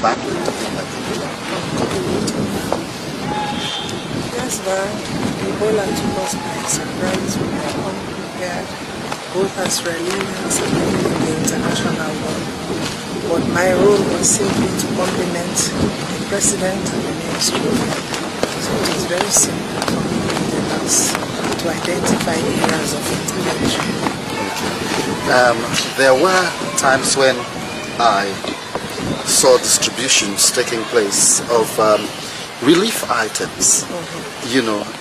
battling something like Ebola? Yes, well, Ebola took us by surprise. We were unprepared, both as Israelis and in the international world. But my role was simply to complement the president and the ministry. So it was very simple for me to identify areas of intervention. There were times when I saw distributions taking place of relief items,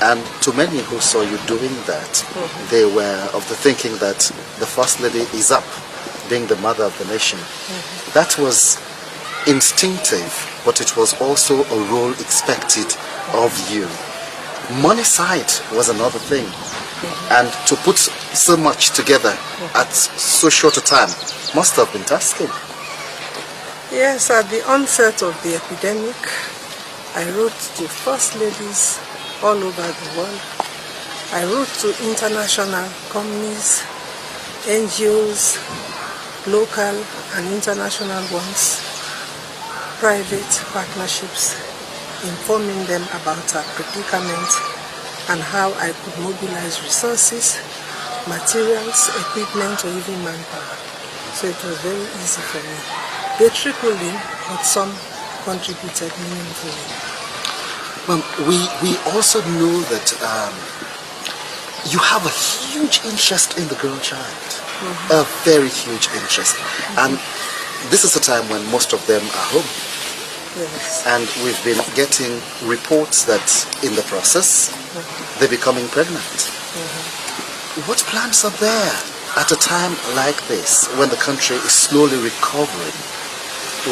and to many who saw you doing that, they were of the thinking that the First Lady is up, being the mother of the nation. That was instinctive, but it was also a role expected of you. Money side was another thing, and to put so much together at so short a time must have been tasking. Yes, at the onset of the epidemic, I wrote to First Ladies all over the world. I wrote to international companies, NGOs, local and international ones, private partnerships, informing them about our predicament and how I could mobilize resources, materials, equipment, or even manpower. So it was very easy for me. They trickled in, but some contributed meaningfully. We also know that you have a huge interest in the girl child, a very huge interest. And this is a time when most of them are home. Yes. And we've been getting reports that in the process, they're becoming pregnant. What plans are there at a time like this, when the country is slowly recovering?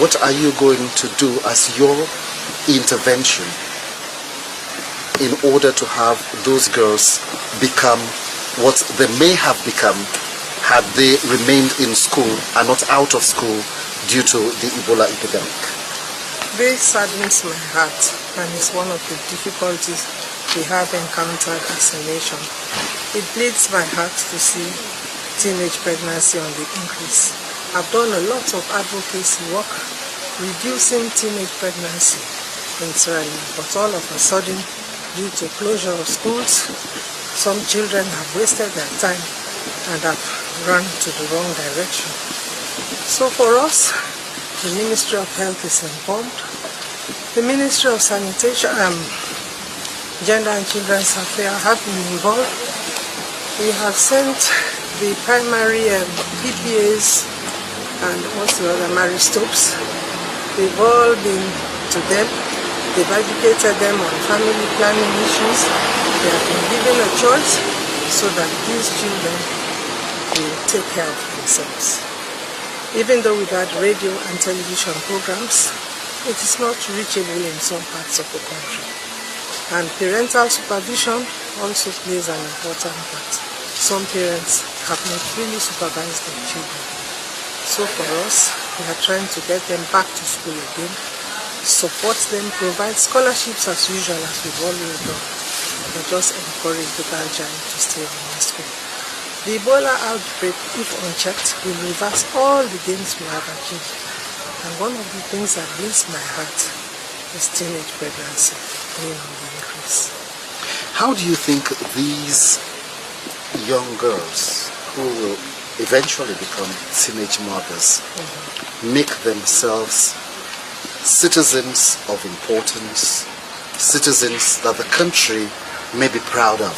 What are you going to do as your intervention in order to have those girls become what they may have become had they remained in school and not out of school due to the Ebola epidemic? This saddens my heart, and is one of the difficulties we have encountered as a nation. It bleeds my heart to see teenage pregnancy on the increase. I've done a lot of advocacy work reducing teenage pregnancy in Israel, but all of a sudden, due to closure of schools, some children have wasted their time and have run to the wrong direction. So for us, the Ministry of Health is informed. The Ministry of Sanitation, Gender and Children's Affairs have been involved. We have sent the primary PPAs and what's the other, Maristopes. They've all been to them. They've educated them on family planning issues. They have been given a choice so that these children will take care of themselves. Even though we've had radio and television programs, it is not reachable in some parts of the country. And parental supervision also plays an important part. Some parents have not really supervised their children. So for us, we are trying to get them back to school again, support them, provide scholarships as usual as we've always done, but just encourage the girl child to stay in school. The Ebola outbreak, if unchecked, will reverse all the gains we have achieved. And one of the things that bleeds my heart is teenage pregnancy going on the increase. How do you think these young girls who will eventually become teenage mothers make themselves citizens of importance, citizens that the country may be proud of?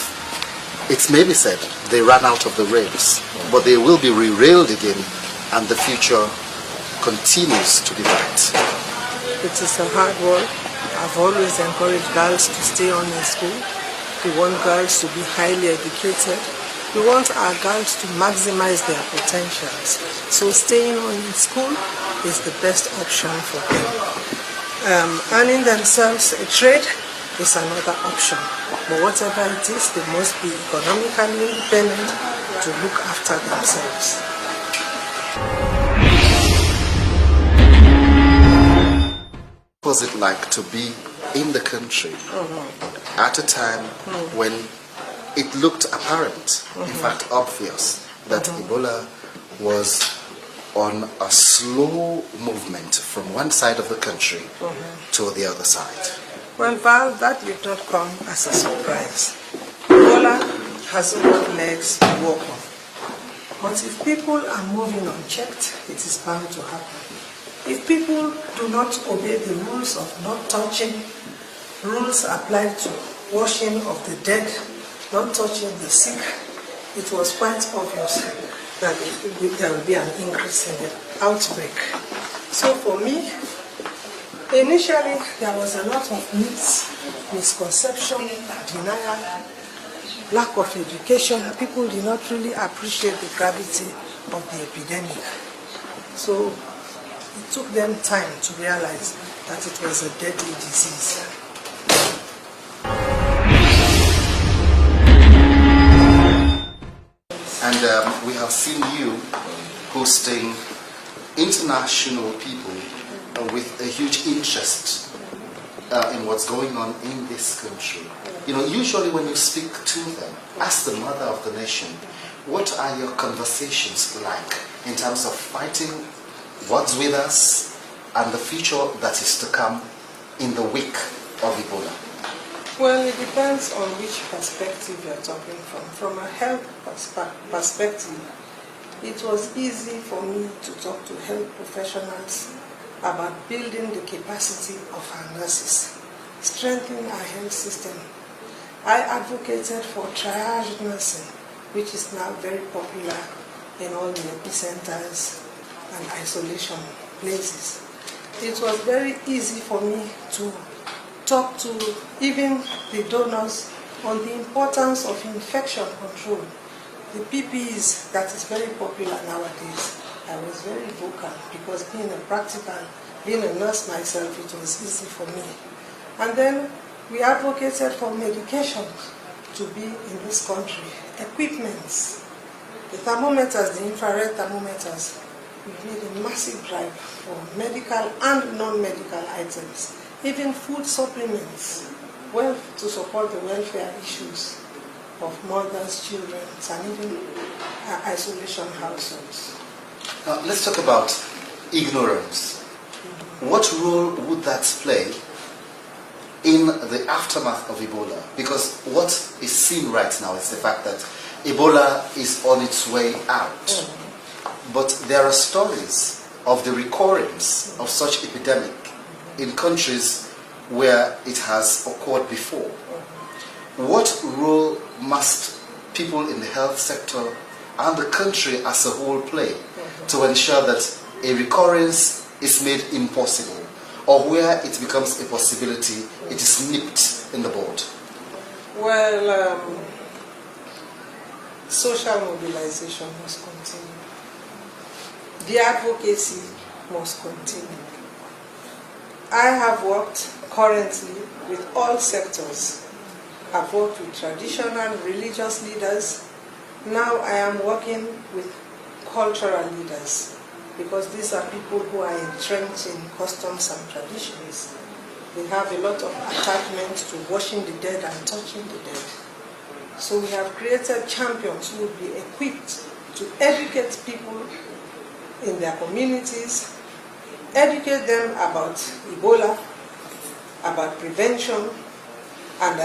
It may be said they ran out of the rails, but they will be re-railed again, and the future continues to be bright. It is a hard work. I've always encouraged girls to stay on in school. We want girls to be highly educated. We want our girls to maximize their potentials. So staying on in school is the best option for them. Earning themselves a trade is another option. But whatever it is, they must be economically independent to look after themselves. What was it like to be in the country at a time when it looked apparent, in fact obvious, that Ebola was on a slow movement from one side of the country to the other side? Well, Val, that did not come as a surprise. Ebola hasn't got legs to walk on. But if people are moving unchecked, it is bound to happen. If people do not obey the rules of not touching, rules applied to washing of the dead, not touching the sick, it was quite obvious that there will be an increase in the outbreak. So for me, initially there was a lot of myths, misconception, denial, lack of education. People did not really appreciate the gravity of the epidemic. So it took them time to realize that it was a deadly disease. And we have seen you hosting international people with a huge interest in what's going on in this country. You know, usually when you speak to them, as the mother of the nation, what are your conversations like in terms of fighting what's with us and the future that is to come in the wake of Ebola? Well, it depends on which perspective you're talking from. From a health perspective, it was easy for me to talk to health professionals about building the capacity of our nurses, strengthening our health system. I advocated for triage nursing, which is now very popular in all the epicenters and isolation places. It was very easy for me to talk to even the donors on the importance of infection control. The PPEs that is very popular nowadays, I was very vocal because being a nurse myself, it was easy for me. And then we advocated for medications to be in this country, equipments, the thermometers, the infrared thermometers. We made a massive drive for medical and non-medical items, even food supplements, well, to support the welfare issues of mothers, children, and even isolation households. Let's talk about ignorance. What role would that play in the aftermath of Ebola? Because what is seen right now is the fact that Ebola is on its way out. But there are stories of the recurrence of such epidemic in countries where it has occurred before. What role must people in the health sector and the country as a whole play to ensure that a recurrence is made impossible, or where it becomes a possibility, it is nipped in the bud? Well, social mobilization must continue. The advocacy must continue. I have worked currently with all sectors. I've worked with traditional religious leaders. Now I am working with cultural leaders, because these are people who are entrenched in customs and traditions. They have a lot of attachment to washing the dead and touching the dead. So we have created champions who will be equipped to educate people in their communities, educate them about Ebola, about prevention, and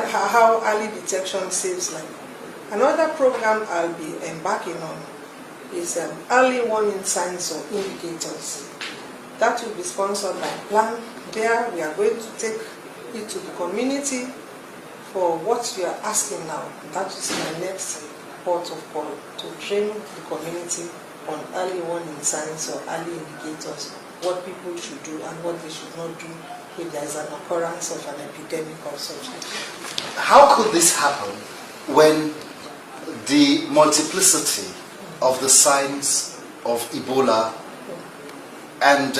how early detection saves life. Another program I'll be embarking on is early warning signs or indicators. That will be sponsored by Plan. There we are going to take it to the community for what you are asking now. That is my next port of call, to train the community on early warning signs or early indicators, what people should do and what they should not do if there is an occurrence of an epidemic or such. How could this happen when the multiplicity of the signs of Ebola and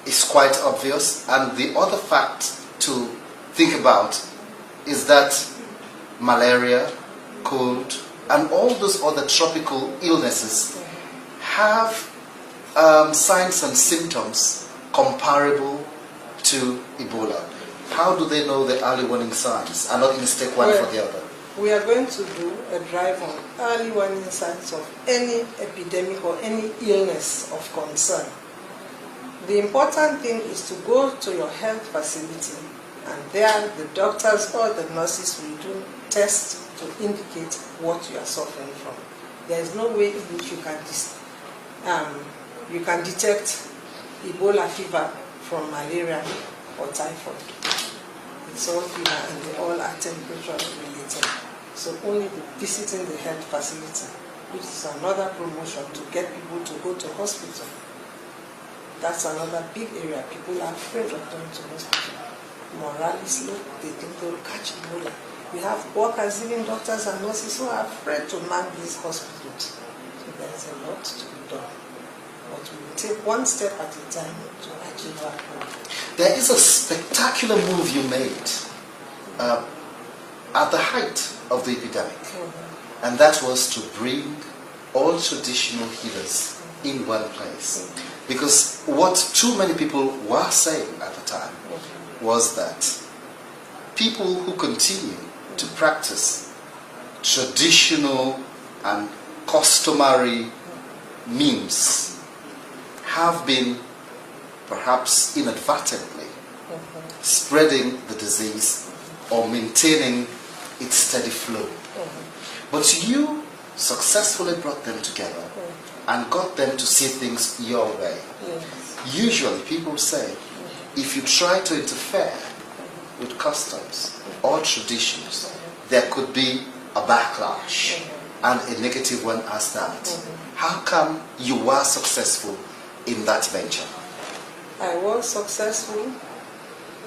is quite obvious, and the other fact to think about is that malaria, cold, and all those other tropical illnesses have signs and symptoms comparable to Ebola. How do they know the early warning signs and not mistake one for the other? we are going to do a drive on early warning signs of any epidemic or any illness of concern. The important thing is to go to your health facility, and there the doctors or the nurses will do tests to indicate what you are suffering from. There is no way in which you can detect Ebola fever from malaria or typhoid. It's all fever and they all are temperature related. So only visiting the health facility, which is another promotion to get people to go to hospital. That's another big area. People are afraid of going to hospital. Morale is low. They think they will catch Ebola. We have workers, even doctors and nurses, who are afraid to man these hospitals. So there's a lot to be done. But we will take one step at a time to achieve our goal. There is a spectacular move you made at the height of the epidemic, and that was to bring all traditional healers in one place. Because what too many people were saying at the time was that people who continue to practice traditional and customary means have been perhaps inadvertently spreading the disease or maintaining its steady flow. But you successfully brought them together and got them to see things your way. Usually people say, if you try to interfere with customs or traditions, there could be a backlash and a negative one as that. How come you were successful in that venture? I was successful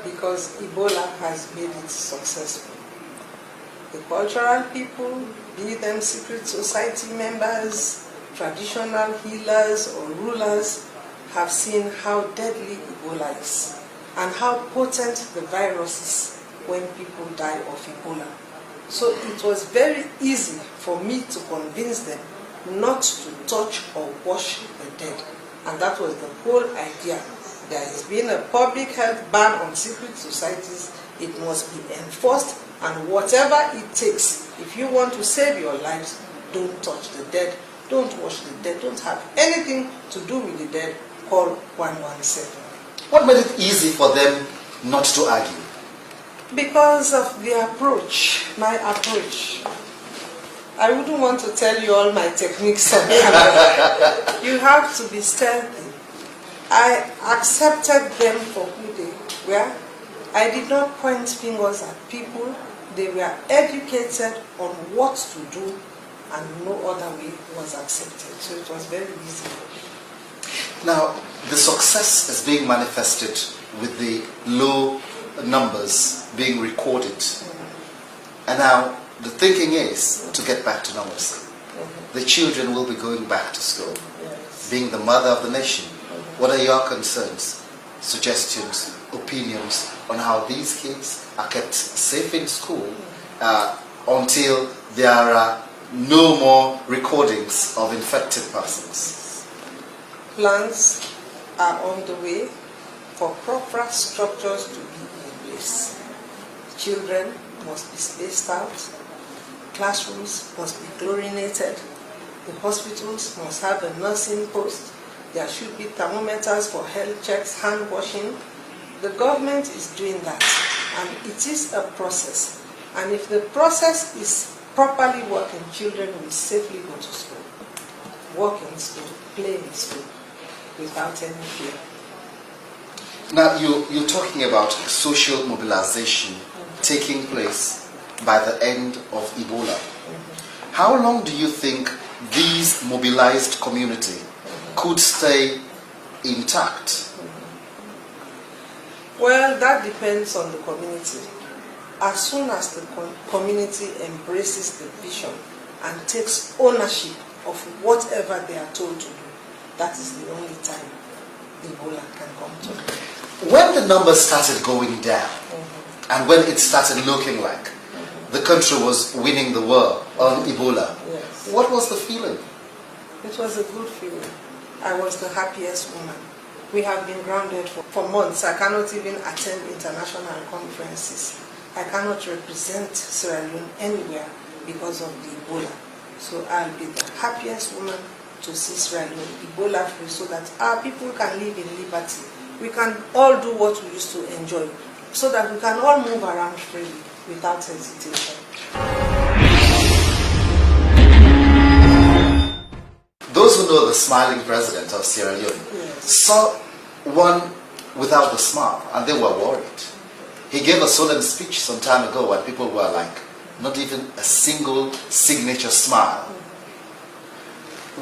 because Ebola has made it successful. The cultural people, be them secret society members, traditional healers or rulers, have seen how deadly Ebola is and how potent the virus is when people die of Ebola. So it was very easy for me to convince them not to touch or wash the dead. And that was the whole idea. There has been a public health ban on secret societies. It must be enforced, and whatever it takes, if you want to save your lives, don't touch the dead, don't wash the dead, don't have anything to do with the dead, call 117. What made it easy for them not to argue? Because of the approach, my approach. I wouldn't want to tell you all my techniques on camera. You have to be stealthy. I accepted them for who they were. I did not point fingers at people. They were educated on what to do, and no other way was accepted. So it was very easy. Now, the success is being manifested with the low numbers being recorded. And now, the thinking is to get back to normalcy. The children will be going back to school. Yes. Being the mother of the nation, what are your concerns, suggestions, opinions on how these kids are kept safe in school until there are no more recordings of infected persons? Plans are on the way for proper structures to be in place. Children must be spaced out. Classrooms must be chlorinated. The hospitals must have a nursing post. There should be thermometers for health checks, hand washing. The government is doing that, and it is a process. And if the process is properly working, children will safely go to school, work in school, play in school, without any fear. Now, you're talking about social mobilization taking place by the end of Ebola. How long do you think these mobilized community could stay intact? Well, that depends on the community. As soon as the community embraces the vision and takes ownership of whatever they are told to do, that is the only time Ebola can come to an end. When the numbers started going down, and when it started looking like the country was winning the war on Ebola, Yes. what was the feeling? It was a good feeling. I was the happiest woman. We have been grounded for months. I cannot even attend international conferences. I cannot represent Sierra Leone anywhere because of the Ebola. So I'll be the happiest woman to see Sierra Leone Ebola free so that our people can live in liberty. We can all do what we used to enjoy so that we can all move around freely without hesitation. Those who know the smiling president of Sierra Leone saw one without the smile and they were worried. He gave a solemn speech some time ago when people were like, not even a single signature smile.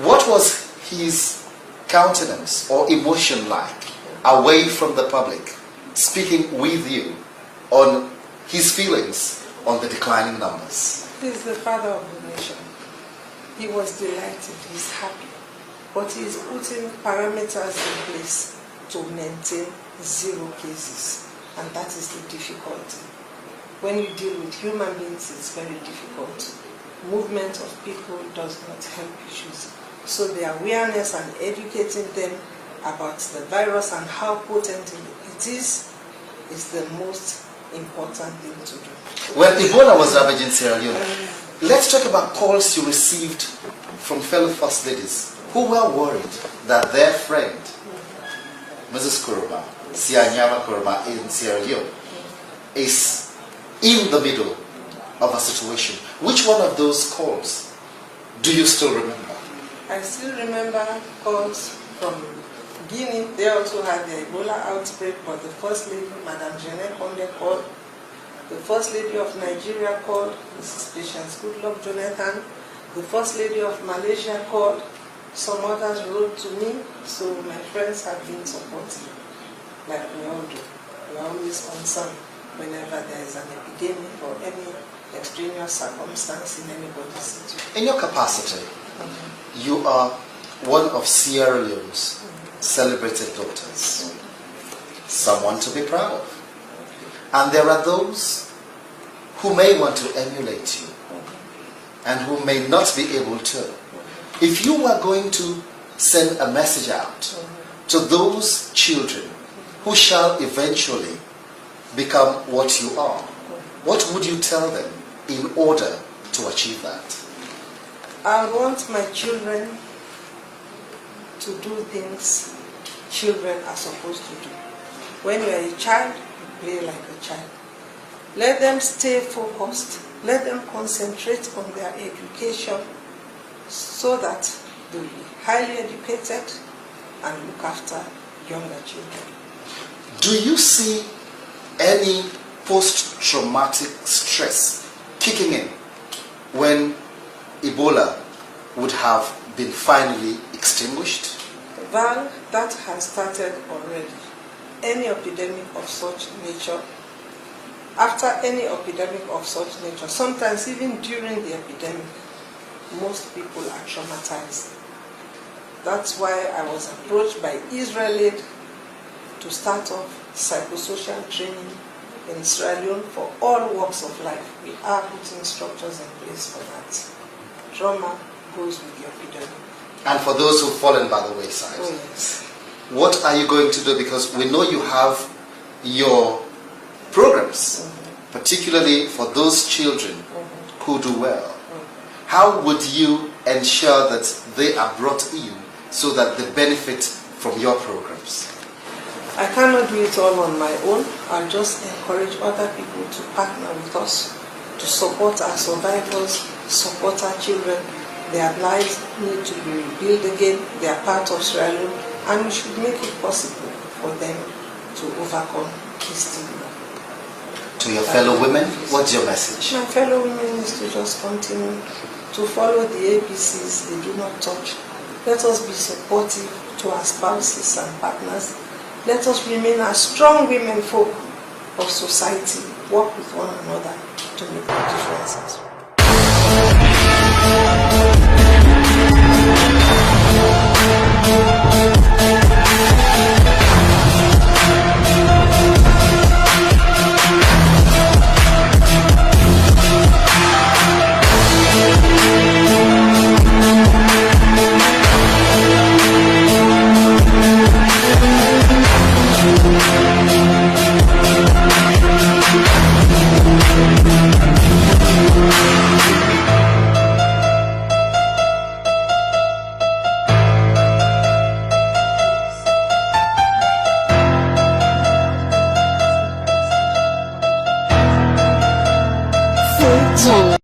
What was his countenance or emotion like away from the public, speaking with you on his feelings on the declining numbers? He is the father of the nation. He was delighted, he's happy, but he is putting parameters in place to maintain 0 cases, and that is the difficulty. When you deal with human beings, it's very difficult. Movement of people does not help issues. So the awareness and educating them about the virus and how potent it is the most important thing to do. When Ebola was ravaging Sierra Leone, let's talk about calls you received from fellow First Ladies who were worried that their friend, Mrs. Koroma, Nyama Koroma in Sierra Leone, is in the middle of a situation. Which one of those calls do you still remember? I still remember calls from Guinea. They also had the Ebola outbreak, but the First Lady, Madame Jeanette Conde, called. The First Lady of Nigeria called, Mrs. Patience Goodluck Jonathan. The First Lady of Malaysia called. Some others wrote to me, so my friends have been supportive, like we all do. We are always concerned whenever there is an epidemic or any extraneous circumstance in anybody's situation. In your capacity, you are one of Sierra Leone's celebrated daughters, someone to be proud of. And there are those who may want to emulate you and who may not be able to. If you were going to send a message out to those children who shall eventually become what you are, what would you tell them in order to achieve that? I want my children to do things children are supposed to do. When you are a child, you play like a child. Let them stay focused. Let them concentrate on their education so that they will be highly educated and look after younger children. Do you see any post-traumatic stress kicking in when Ebola would have been finally extinguished? Well, that has started already. Any epidemic of such nature, after any epidemic of such nature, sometimes even during the epidemic, most people are traumatized. That's why I was approached by Israel to start off psychosocial training in Sierra Leone for all walks of life. We are putting structures in place for that. Trauma goes with the epidemic. And for those who've fallen by the wayside, oh, yes. What are you going to do? Because we know you have your programs, particularly for those children who do well. How would you ensure that they are brought in so that they benefit from your programs? I cannot do it all on my own. I'll just encourage other people to partner with us to support our survivors, support our children. Their lives need to be rebuilt again. They are part of Sierra Leone, and we should make it possible for them to overcome this stigma. To your fellow women, what's your message? My fellow women is to just continue to follow the ABCs. They do not touch. Let us be supportive to our spouses and partners. Let us remain as strong women folk of society. Work with one another to make the differences. Psychosocial.